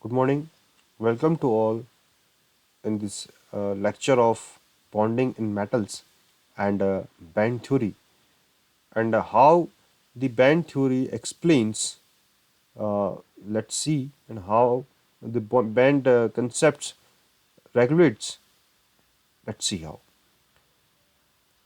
Good morning. Welcome to all in this lecture of bonding in metals and band theory and how the band theory explains. Uh, let's see and how the band concepts regulates. Let's see how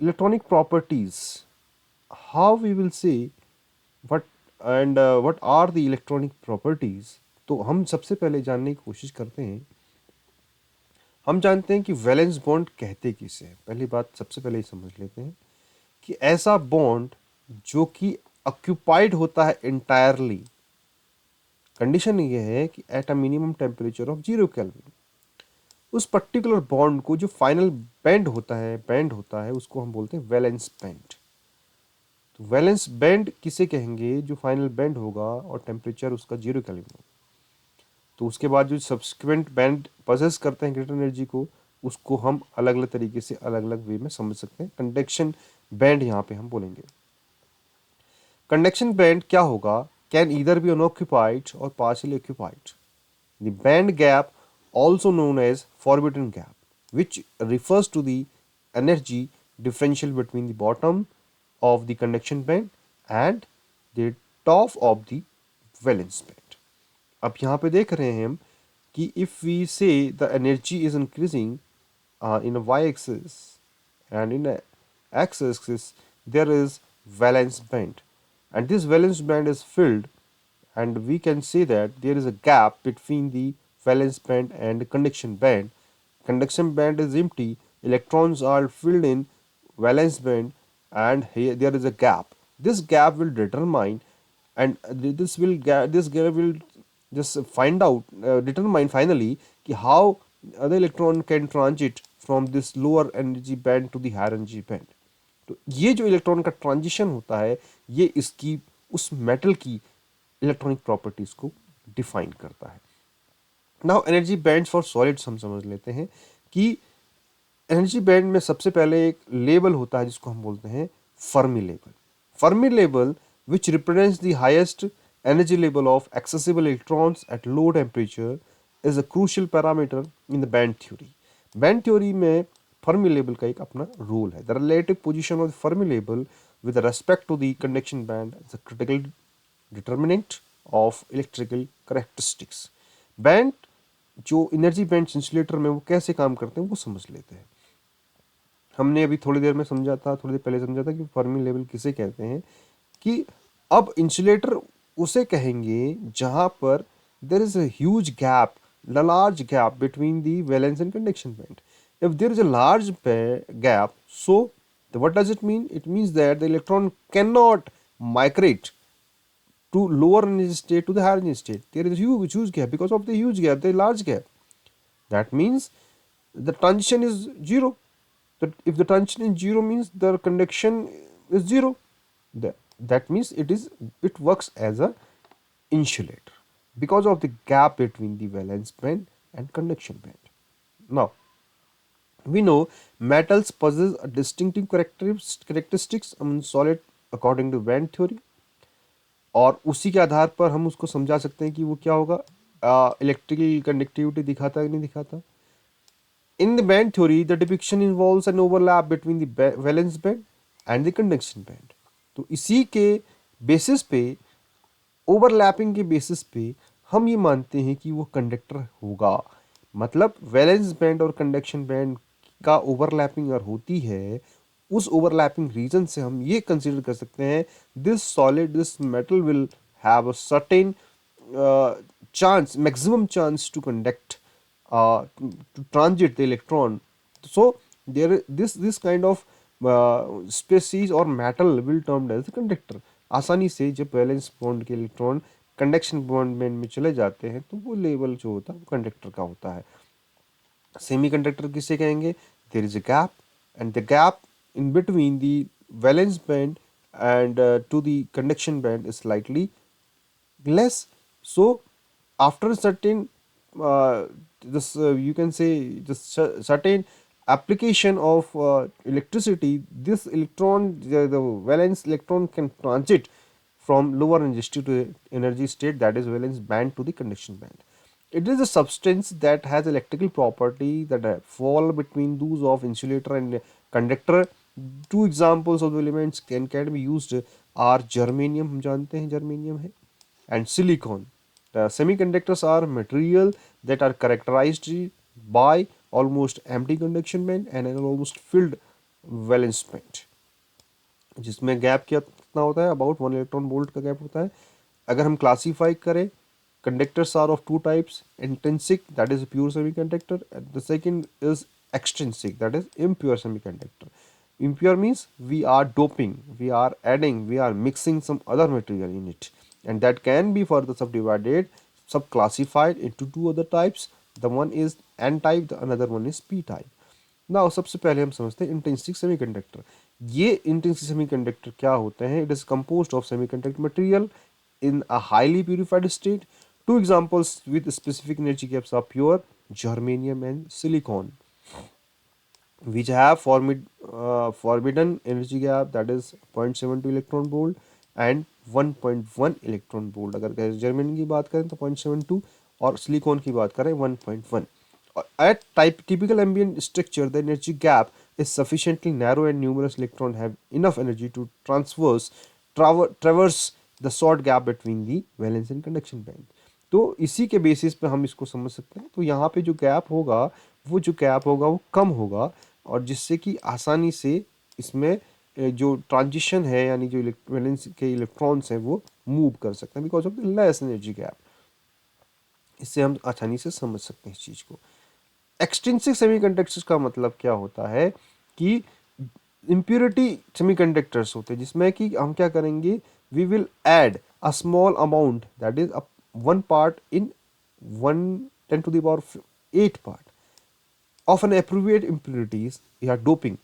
electronic properties. How we will say what and what are the electronic properties. तो हम सबसे पहले जानने की कोशिश करते हैं। हम जानते हैं कि वैलेंस बॉन्ड कहते किसे हैं। पहली बात सबसे पहले ही समझ लेते हैं कि ऐसा बॉन्ड जो कि ऑक्यूपाइड होता है इंटायरली। कंडीशन ये है कि at a minimum temperature of 0 kelvin उस पर्टिकुलर बॉन्ड को जो फाइनल बैंड होता है उसको हम बोलते हैं वैलेंस बैंड। तो वैलेंस बैंड किसे कहेंगे जो फाइनल बैंड होगा और टेम्परेचर उसका 0 केल्विन होगा। तो उसके बाद जो सब्सिक्वेंट बैंड पजेस करते हैं ग्रेटर एनर्जी को उसको हम अलग अलग तरीके से अलग अलग वे में समझ सकते हैं। कंडक्शन बैंड यहाँ पे हम बोलेंगे। कंडक्शन बैंड क्या होगा? कैन ईदर बी अनऑक्यूपाइड और partially occupied. The band gap also known as forbidden gap which refers to the energy differential between the bottom of the conduction band and the top of the valence band। अब यहाँ पे देख रहे हैं हम कि if we say the energy is increasing in a y-axis and in a x-axis there is valence band and this valence band is filled and we can say that there is a gap between the valence band and conduction band. Conduction band is empty, electrons are filled in valence band and here there is a gap. This gap will determine and this gap will just find out determine finally कि how the electron can transit from this lower energy band to the higher energy band। तो ये जो electron का transition होता है ये इसकी उस मेटल की इलेक्ट्रॉनिक प्रॉपर्टीज को डिफाइन करता है। Now energy bands for solids हम समझ लेते हैं कि एनर्जी बैंड में सबसे पहले एक लेवल होता है जिसको हम बोलते हैं Fermi level. Fermi level which represents the highest energy level of accessible electrons at low temperature is a crucial parameter in the band theory. Band theory में फर्मी लेवल का एक अपना रोल है। The relative position of the Fermi level with respect to the conduction band is a critical determinant of electrical characteristics. Band जो energy band insulator में वो कैसे काम करते हैं वो समझ लेते हैं। हमने अभी थोड़ी देर में समझा था, थोड़ी देर पहले समझा था कि फर्मी लेवल किसे कहते हैं। कि अब इंसुलेटर उसे कहेंगे जहां पर there is a huge gap, large gap between the valence and conduction band. If there is a large gap, so what does it mean? It means that the electron cannot migrate to lower energy state to the higher energy state. There is huge gap. Because of the huge gap, the large gap, that means the transition is zero. That if the transition is zero means the conduction is zero. That means it works as a insulator because of the gap between the valence band and conduction band. Now we know metals possess a distinctive characteristics among solid according to band theory, और उसी के आधार पर हम उसको समझा सकते हैं कि वो क्या होगा, इलेक्ट्रिकल कंडक्टिविटी दिखाता है कि नहीं दिखाता। इन the band theory the depiction involves N overlap between the valence band and the conduction band. तो इसी के बेसिस पे, ओवरलैपिंग के बेसिस पे हम ये मानते हैं कि वो कंडक्टर होगा। मतलब वैलेंस बैंड और कंडक्शन बैंड का ओवरलैपिंग अगर होती है, उस ओवरलैपिंग रीजन से हम ये कंसीडर कर सकते हैं this metal will have a certain chance, maximum chance to conduct, to transit the electron. So there this kind of species or metal will termed as a conductor। आसानी से जब valence bond के electron conduction bond में चले जाते हैं तो वो लेवल जो होता है वो कंडक्टर का होता है। सेमीकंडक्टर किसे कहेंगे? There is a gap and the gap in between the valence band and to the conduction band is slightly less। So after certain this you can say just certain application of electricity, this electron, the valence electron can transit from lower energy state to energy state, that is valence band to the conduction band। It is a substance that has electrical property that fall between those of insulator and conductor. Two examples of the elements can be used are germanium, हम जानते हैं germanium है, and silicon. The semiconductors are material that are characterized by almost empty conduction band and an almost filled valence band, जिसमें gap कितना होता है, about 1 electron volt का gap होता है. अगर हम क्लासीफाई करें, conductors are of two types: intrinsic, that is pure semiconductor, and the second is extrinsic, that is impure semiconductor. Impure means we are doping, we are adding, we are mixing some other material in it, and that can be further subdivided, subclassified into two other types. The one is n type, the another one is p type. Now सबसे पहले हम समझते हैं intrinsic semiconductor. ये intrinsic semiconductor क्या होते हैं? It is composed of semiconductor material in a highly purified state. Two examples with specific energy gaps are pure germanium and silicon, which have forbidden energy gap, that is 0.72 electron volt and 1.1 electron volt. अगर germanium की बात करें तो 0.72 और silicon की बात करें 1.1. At typical ambient structure, the energy gap is sufficiently narrow and numerous electrons have enough energy to traverse the short gap between the valence and conduction band. तो इसी के बेसिस पे हम इसको समझ सकते हैं. तो यहाँ पे जो गैप होगा, वो कम होगा, और जिससे कि आसानी से इसमें जो ट्रांजिशन है, यानी जो वैलेंस के इलेक्ट्रॉन्स हैं वो मूव कर सकते हैं because of the less energy gap. इससे हम आसानी से समझ सकते हैं इस चीज़ को. एक्सट्रिंसिक सेमीकंडक्टर्स का मतलब क्या होता है कि इम्प्योरिटी सेमीकंडक्टर्स होते हैं, जिसमें कि हम क्या करेंगे, we will add a small amount, that is 1 part in 1 × 10⁸ part of an appropriate impurities या डोपिंग.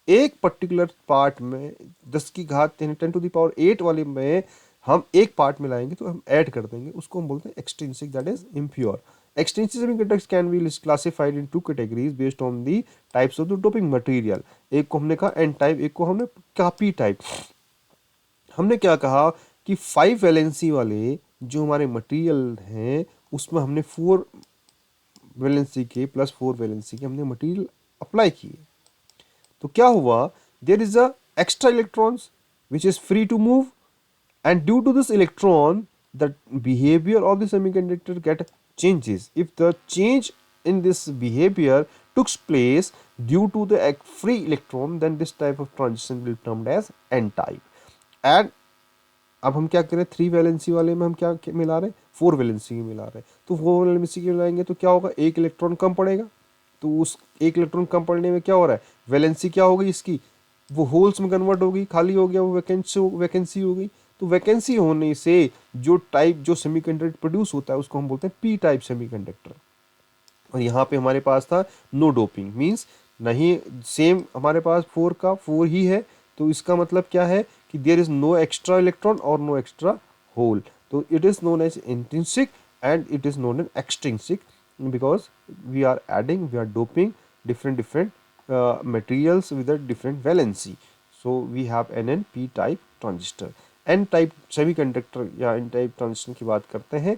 एक पर्टिकुलर पार्ट में 10 की घात 10⁸ वाले में हम एक पार्ट मिलाएंगे तो हम ऐड कर देंगे, उसको हम बोलते हैं extrinsic, that is impure. Extrinsic semiconductors can be classified in two categories based on the types of the doping material. एक को हमने कहा n type, एक को हमने कहा p type. हमने क्या कहा कि 5 वैलेंसी वाले जो हमारे मटेरियल हैं उसमें हमने 4 वैलेंसी के प्लस 4 वैलेंसी के हमने मटेरियल अप्लाई किए. तो क्या हुआ, there is a extra electrons which is free to move, and due to this electron the behavior of the semiconductor get changes. If the change in this behavior took place due to the free electron, then this type of transition will be termed as n type. And अब हम क्या करें, 3 valency वाले में हम क्या मिला रहे हैं, 4 वैलेंसी मिला रहे हैं. तो 4 वैलेंसी के मिलाएंगे तो क्या होगा, एक इलेक्ट्रॉन कम पड़ेगा. तो उस एक इलेक्ट्रॉन कम पड़ने में क्या हो रहा है, वैलेंसी क्या होगी इसकी, वो होल्स में कन्वर्ट होगी, खाली हो गया, वो वैकेंसी हो गई. तो वैकेंसी होने से जो सेमीकंडक्टर प्रोड्यूस होता है उसको हम बोलते हैं पी टाइप सेमीकंडक्टर. और यहाँ पे हमारे पास था नो डोपिंग, मीन्स नहीं, सेम हमारे पास 4 का 4 ही है. तो इसका मतलब क्या है कि there is no extra electron और नो एक्स्ट्रा होल. तो it is known as intrinsic and it is known as extrinsic because we are doping different materials with a different valency. So we have n and p type transistor. n type semiconductor या n type transistor की बात करते हैं,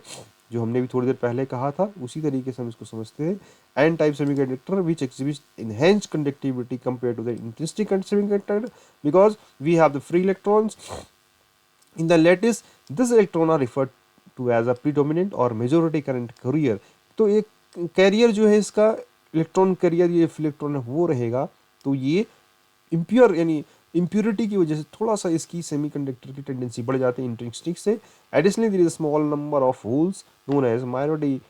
जो हमने भी थोड़ी देर पहले कहा था, उसी तरीके से हम इसको समझते हैं. n type semiconductor which exhibits enhanced conductivity compared to the intrinsic semiconductor because we have the free electrons in the lattice. This electron are referred to as a predominant or majority current carrier. तो एक career जो है इसका electron carrier, ये electron है वो रहेगा. तो ये इम्प्योर यानी इम्प्योरिटी की वजह से थोड़ा सा इसकी सेमीकंडक्टर की टेंडेंसी बढ़ जाती है इंट्रिंसिक से. Additionally there is a small number of holes known as minority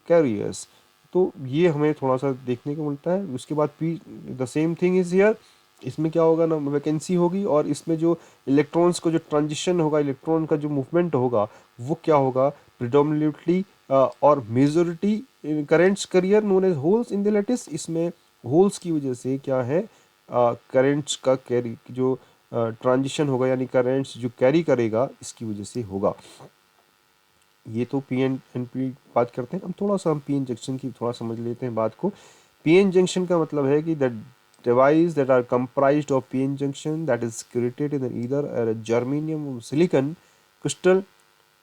carriers. तो ये हमें थोड़ा सा देखने को मिलता है. उसके बाद P the same thing is here. इसमें क्या होगा ना, वैकेंसी होगी, और इसमें जो इलेक्ट्रॉन्स को जो ट्रांजिशन होगा, इलेक्ट्रॉन का जो मूवमेंट होगा वो क्या होगा, प्रिडोमिनेटली और majority currents carrier known as holes in the lattice. इसमें होल्स की वजह से क्या है, करेंट्स का कैरी जो ट्रांजिशन होगा, यानी करेंट्स जो कैरी करेगा इसकी वजह से होगा. ये तो पी एन पी बात करते हैं. अब थोड़ा सा हम पी एन जंक्शन की थोड़ा समझ लेते हैं बात को. पी एन जंक्शन का मतलब है कि that device that are comprised of p-n junction that is created in either a germanium or silicon crystal.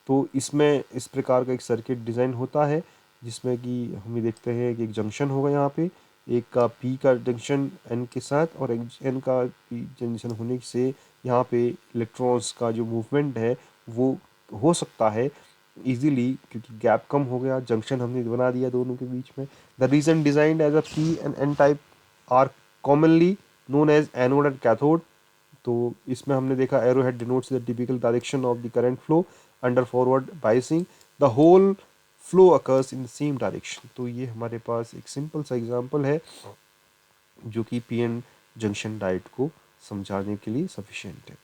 तो इसमें इस प्रकार का एक सर्किट डिज़ाइन होता है जिसमें कि हम ये देखते हैं कि एक जंक्शन होगा यहाँ पे, एक का पी का जंक्शन एन के साथ और एक एन का पी जंक्शन होने से यहाँ पे इलेक्ट्रॉन्स का जो मूवमेंट है वो हो सकता है इजीली, क्योंकि गैप कम हो गया, जंक्शन हमने बना दिया दोनों के बीच में। The region designed as a P and N type are commonly known as anode and cathode. तो इसमें हमने देखा arrow head denotes the typical direction of the current flow under forward biasing, the hole flow occurs in the same direction. तो ये हमारे पास एक simple सा example है जो कि पी एन जंक्शन डायोड को समझाने के लिए सफिशिएंट है।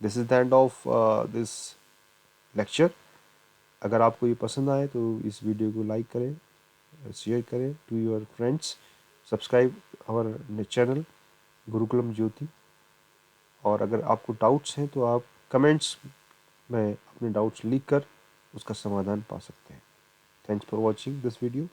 This is the end of this lecture. अगर आपको ये पसंद आए तो इस वीडियो को लाइक करें, शेयर करें to your friends, subscribe our channel Gurukulam Jyoti. और अगर आपको डाउट्स हैं तो आप कमेंट्स में अपने डाउट्स लिख कर उसका समाधान पा सकते हैं। Thanks for watching this video.